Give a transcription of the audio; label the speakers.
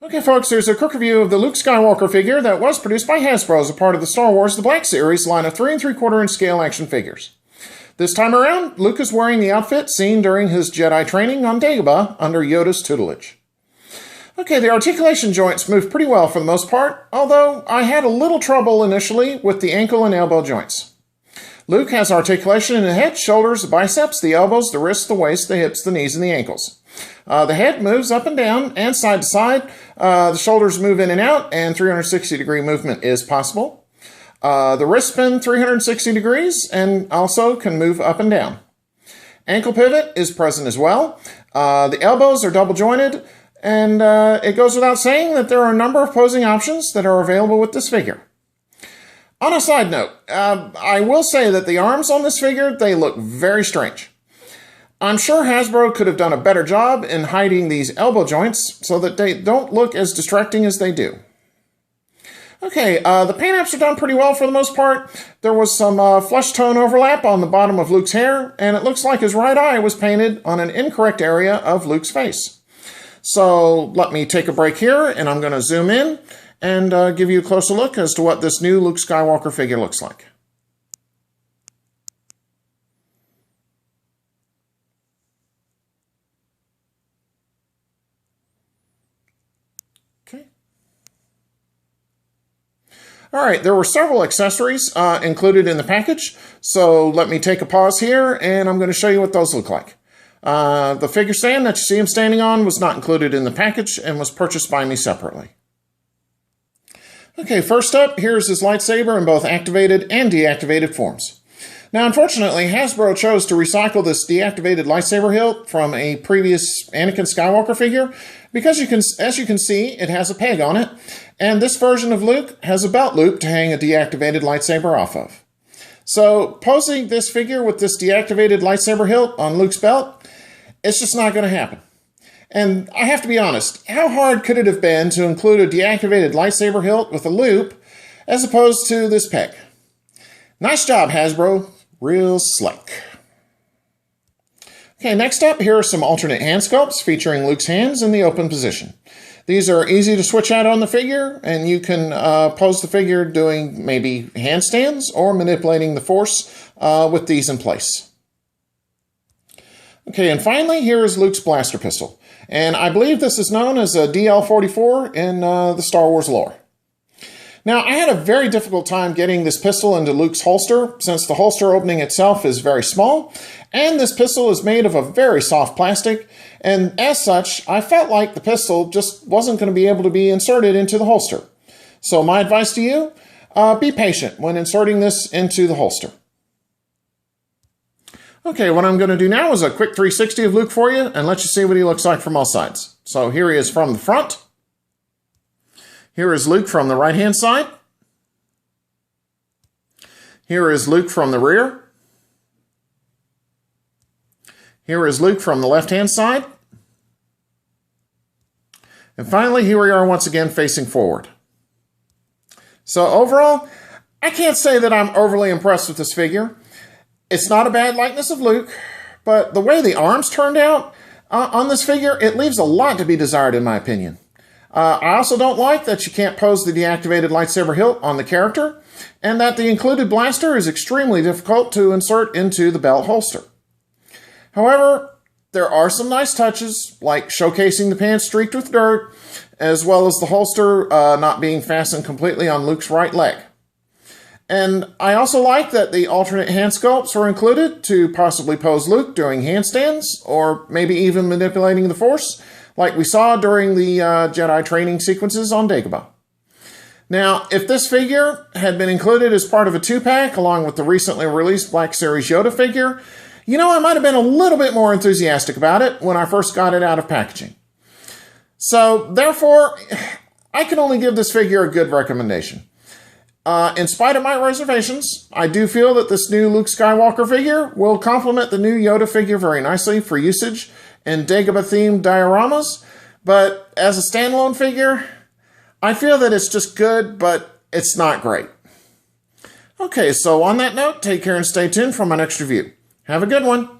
Speaker 1: Okay, folks, there's a quick review of the Luke Skywalker figure that was produced by Hasbro as a part of the Star Wars The Black Series line of 3 3/4 inch scale action figures. This time around, Luke is wearing the outfit seen during his Jedi training on Dagobah under Yoda's tutelage. Okay, the articulation joints move pretty well for the most part, although I had a little trouble initially with the ankle and elbow joints. Luke has articulation in the head, shoulders, the biceps, the elbows, the wrists, the waist, the hips, the knees, and the ankles. The head moves up and down and side to side. The shoulders move in and out, and 360-degree movement is possible. The wrists spin 360 degrees and also can move up and down. Ankle pivot is present as well. The elbows are double jointed, and it goes without saying that there are a number of posing options that are available with this figure. On a side note, I will say that the arms on this figure, they look very strange. I'm sure Hasbro could have done a better job in hiding these elbow joints so that they don't look as distracting as they do. Okay, the paint apps are done pretty well for the most part. There was some flesh tone overlap on the bottom of Luke's hair, and it looks like his right eye was painted on an incorrect area of Luke's face. So let me take a break here, and I'm going to zoom in and give you a closer look as to what this new Luke Skywalker figure looks like. Okay. All right, there were several accessories included in the package, so let me take a pause here, and I'm going to show you what those look like. The figure stand that you see him standing on was not included in the package and was purchased by me separately. Okay, first up, here's his lightsaber in both activated and deactivated forms. Now, unfortunately, Hasbro chose to recycle this deactivated lightsaber hilt from a previous Anakin Skywalker figure because as you can see, it has a peg on it, and this version of Luke has a belt loop to hang a deactivated lightsaber off of. So, posing this figure with this deactivated lightsaber hilt on Luke's belt, it's just not going to happen. And I have to be honest, how hard could it have been to include a deactivated lightsaber hilt with a loop as opposed to this peg? Nice job, Hasbro. Real slick. Okay, next up, here are some alternate hand sculpts featuring Luke's hands in the open position. These are easy to switch out on the figure, and you can pose the figure doing maybe handstands or manipulating the Force with these in place. Okay, and finally, here is Luke's blaster pistol. And I believe this is known as a DL-44 in the Star Wars lore. Now, I had a very difficult time getting this pistol into Luke's holster, since the holster opening itself is very small, and this pistol is made of a very soft plastic, and as such, I felt like the pistol just wasn't going to be able to be inserted into the holster. So my advice to you, be patient when inserting this into the holster. Okay, what I'm going to do now is a quick 360 of Luke for you and let you see what he looks like from all sides. So here he is from the front. Here is Luke from the right-hand side. Here is Luke from the rear. Here is Luke from the left-hand side. And finally, here we are once again facing forward. So overall, I can't say that I'm overly impressed with this figure. It's not a bad likeness of Luke, but the way the arms turned out on this figure, it leaves a lot to be desired in my opinion. I also don't like that you can't pose the deactivated lightsaber hilt on the character, and that the included blaster is extremely difficult to insert into the belt holster. However, there are some nice touches, like showcasing the pants streaked with dirt, as well as the holster not being fastened completely on Luke's right leg. And I also like that the alternate hand sculpts were included to possibly pose Luke doing handstands, or maybe even manipulating the Force, like we saw during the Jedi training sequences on Dagobah. Now, if this figure had been included as part of a 2-pack, along with the recently released Black Series Yoda figure, you know, I might have been a little bit more enthusiastic about it when I first got it out of packaging. So, therefore, I can only give this figure a good recommendation. In spite of my reservations, I do feel that this new Luke Skywalker figure will complement the new Yoda figure very nicely for usage in Dagobah-themed dioramas, but as a standalone figure, I feel that it's just good, but it's not great. Okay, so on that note, take care and stay tuned for my next review. Have a good one.